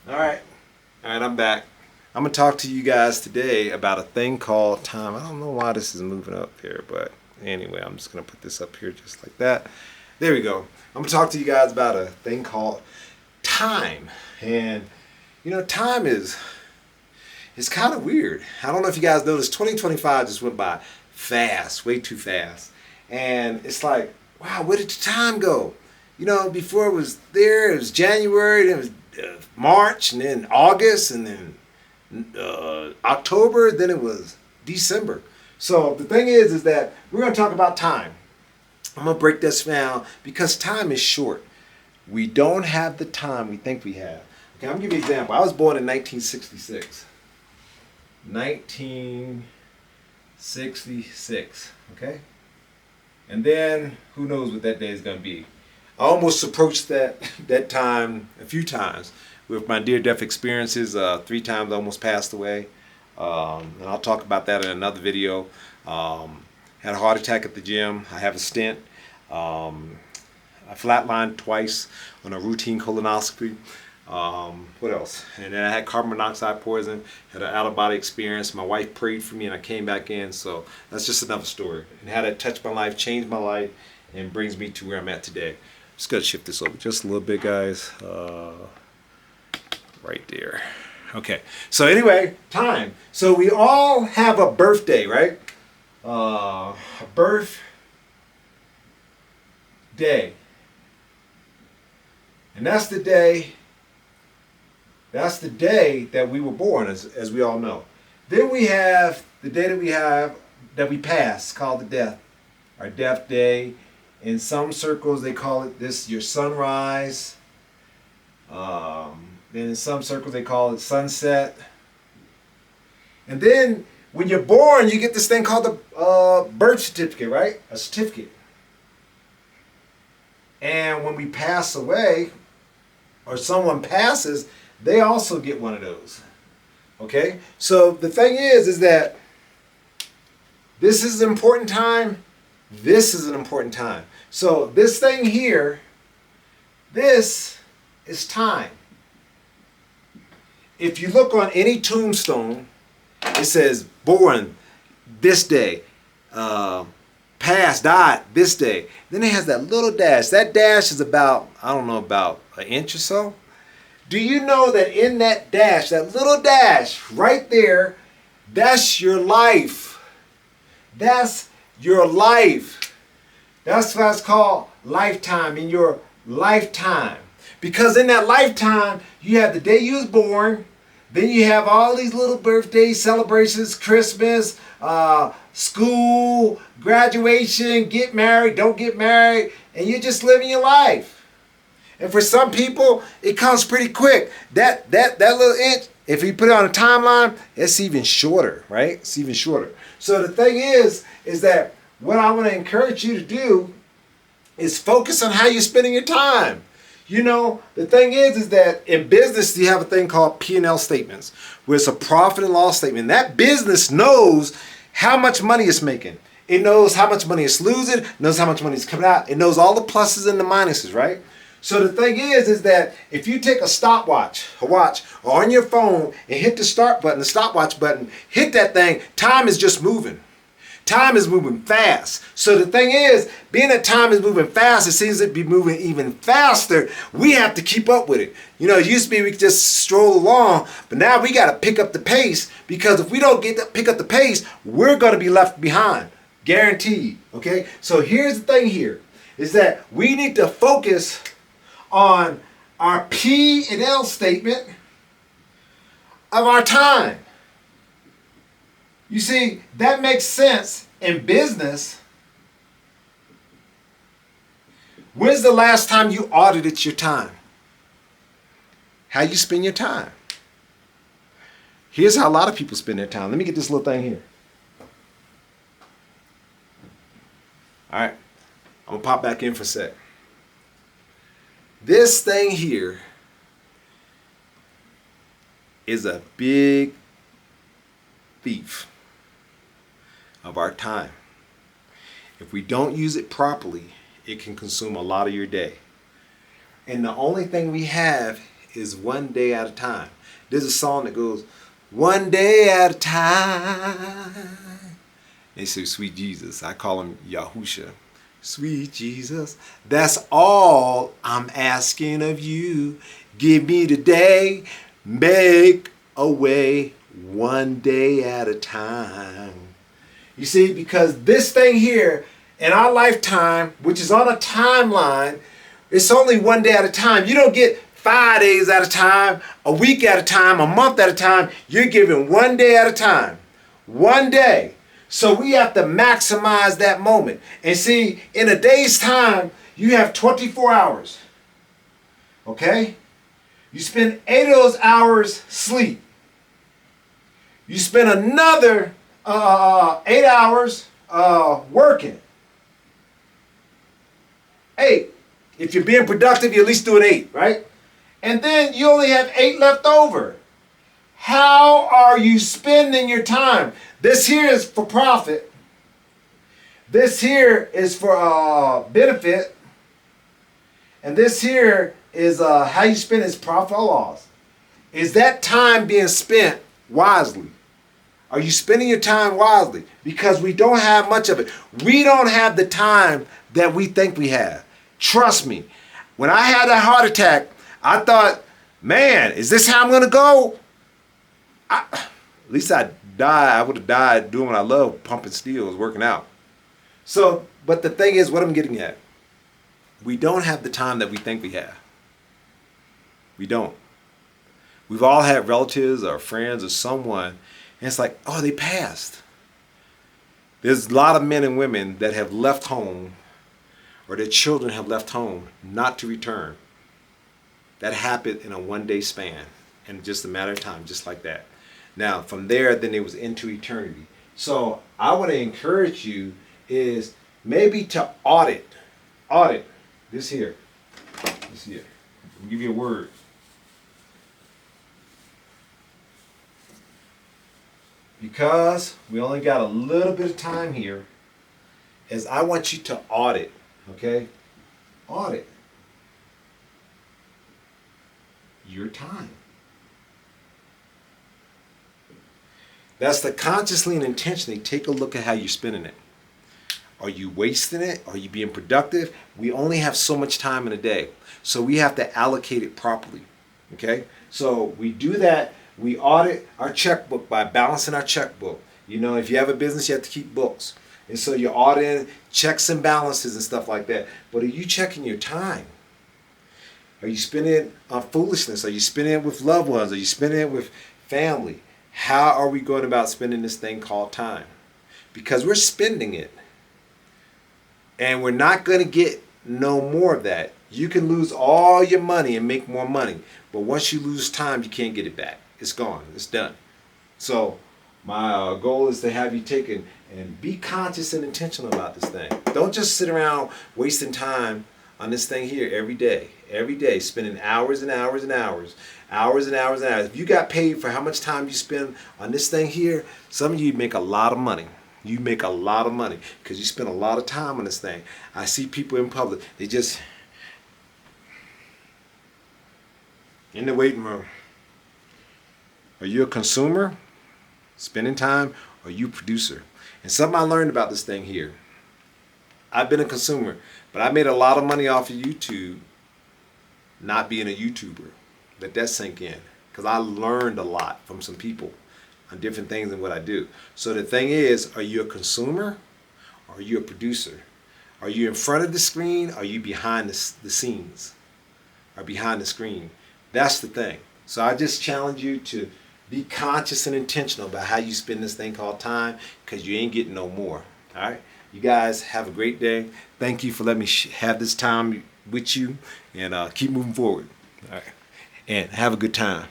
All right, I'm back. I'm gonna talk to you guys today about a thing called time. I don't know why this is moving up here, but anyway, I'm just gonna put this up here just like that. There we go. I'm gonna talk to you guys about a thing called time. And time is it's kind of weird. I don't know if you guys noticed 2025 just went by fast, way too fast. And it's like, wow, where did the time go? Before it was there, it was January, then it was March, and then August, and then October, then it was December. So the thing is that we're going to talk about time. I'm going to break this down because time is short. We don't have the time we think we have. Okay, I'm going to give you an example. I was born in 1966. 1966, okay? And then who knows what that day is going to be. I almost approached that time a few times with my near-death experiences. 3 times I almost passed away. And I'll talk about that in another video. Had a heart attack at the gym. I have a stent. I flatlined twice on a routine colonoscopy. What else? And then I had carbon monoxide poison, had an out-of-body experience. My wife prayed for me and I came back in. So that's just another story. And how that touched my life, changed my life, and brings me to where I'm at today. Just gotta shift this over just a little bit, guys. Right there. Okay. So anyway, time. So we all have a birthday, right? A birthday. And that's the day that we were born, as we all know. Then we have the day that we pass, called the death, our death day. In some circles, they call it your sunrise. Then in some circles, they call it sunset. And then when you're born, you get this thing called the birth certificate, right? A certificate. And when we pass away, or someone passes, they also get one of those. Okay? So the thing is that this is an important time. This is an important time. So this thing here, this is time. If you look on any tombstone, it says born this day, passed, died this day. Then it has that little dash. That dash is about, I don't know, about an inch or so. Do you know that in that dash, that little dash right there, that's your life. That's your life. That's why it's called lifetime, in your lifetime. Because in that lifetime, you have the day you was born, then you have all these little birthday celebrations, Christmas, school, graduation, get married, don't get married, and you're just living your life. And for some people, it comes pretty quick. That little inch, if you put it on a timeline, it's even shorter, right? It's even shorter. So the thing is that what I want to encourage you to do is focus on how you're spending your time. The thing is that in business, you have a thing called P&L statements, where it's a profit and loss statement. That business knows how much money it's making. It knows how much money it's losing, it knows how much money is coming out. It knows all the pluses and the minuses, right? So the thing is that if you take a stopwatch, a watch, or on your phone and hit the start button, the stopwatch button, hit that thing, time is just moving. Time is moving fast. So the thing is, being that time is moving fast, it seems to be moving even faster. We have to keep up with it. It used to be we could just stroll along, but now we got to pick up the pace, because if we don't pick up the pace, we're going to be left behind. Guaranteed. Okay? So here's the thing here, is that we need to focus on our P&L statement of our time. You see, that makes sense in business. When's the last time you audited your time? How you spend your time? Here's how a lot of people spend their time. Let me get this little thing here. All right. I'm going to pop back in for a sec. This thing here is a big thief of our time. If we don't use it properly, it can consume a lot of your day. And the only thing we have is one day at a time. There's a song that goes, one day at a time. They say, sweet Jesus. I call him Yahusha. Sweet Jesus, that's all I'm asking of you. Give me today, make a way, one day at a time. You see, because this thing here in our lifetime, which is on a timeline, it's only one day at a time. You don't get 5 days at a time, a week at a time, a month at a time. You're giving one day at a time. One day. So we have to maximize that moment. And see, in a day's time, you have 24 hours. Okay? You spend 8 of those hours sleep. You spend another 8 hours working. 8. If you're being productive, you at least do an 8, right? And then you only have 8 left over. How are you spending your time? This here is for profit. This here is for benefit. And this here is how you spend is profit or loss. Is that time being spent wisely? Are you spending your time wisely? Because we don't have much of it. We don't have the time that we think we have. Trust me. When I had that heart attack, I thought, man, is this how I'm going to go? At least I would have died doing what I love, pumping steel, working out. So, but the thing is, what I'm getting at, we don't have the time that we think we have. We don't. We've all had relatives or friends or someone, and it's like, oh, they passed. There's a lot of men and women that have left home, or their children have left home, not to return. That happened in a one-day span, in just a matter of time, just like that. Now, from there, then it was into eternity. So I want to encourage you is maybe to audit this here. This here. I'll give you a word. Because we only got a little bit of time here, is I want you to audit, okay? Audit your time. That's to consciously and intentionally take a look at how you're spending it. Are you wasting it? Are you being productive? We only have so much time in a day. So we have to allocate it properly. Okay? So we do that. We audit our checkbook by balancing our checkbook. You know, if you have a business, you have to keep books. And so you're auditing checks and balances and stuff like that. But are you checking your time? Are you spending it on foolishness? Are you spending it with loved ones? Are you spending it with family? How are we going about spending this thing called time? Because we're spending it. And we're not going to get no more of that. You can lose all your money and make more money. But once you lose time, you can't get it back. It's gone. It's done. So my goal is to have you take it and be conscious and intentional about this thing. Don't just sit around wasting time on this thing here every day, spending hours and hours and hours, hours and hours and hours. If you got paid for how much time you spend on this thing here, some of you make a lot of money. You make a lot of money because you spend a lot of time on this thing. I see people in public, they just in the waiting room. Are you a consumer, spending time, or are you a producer? And something I learned about this thing here. I've been a consumer, but I made a lot of money off of YouTube not being a YouTuber. Let that sink in. Because I learned a lot from some people on different things in what I do. So the thing is, are you a consumer or are you a producer? Are you in front of the screen or are you behind the scenes or behind the screen? That's the thing. So I just challenge you to be conscious and intentional about how you spend this thing called time, because you ain't getting no more. All right? You guys have a great day. Thank you for letting me have this time with you, and keep moving forward. All right? And have a good time.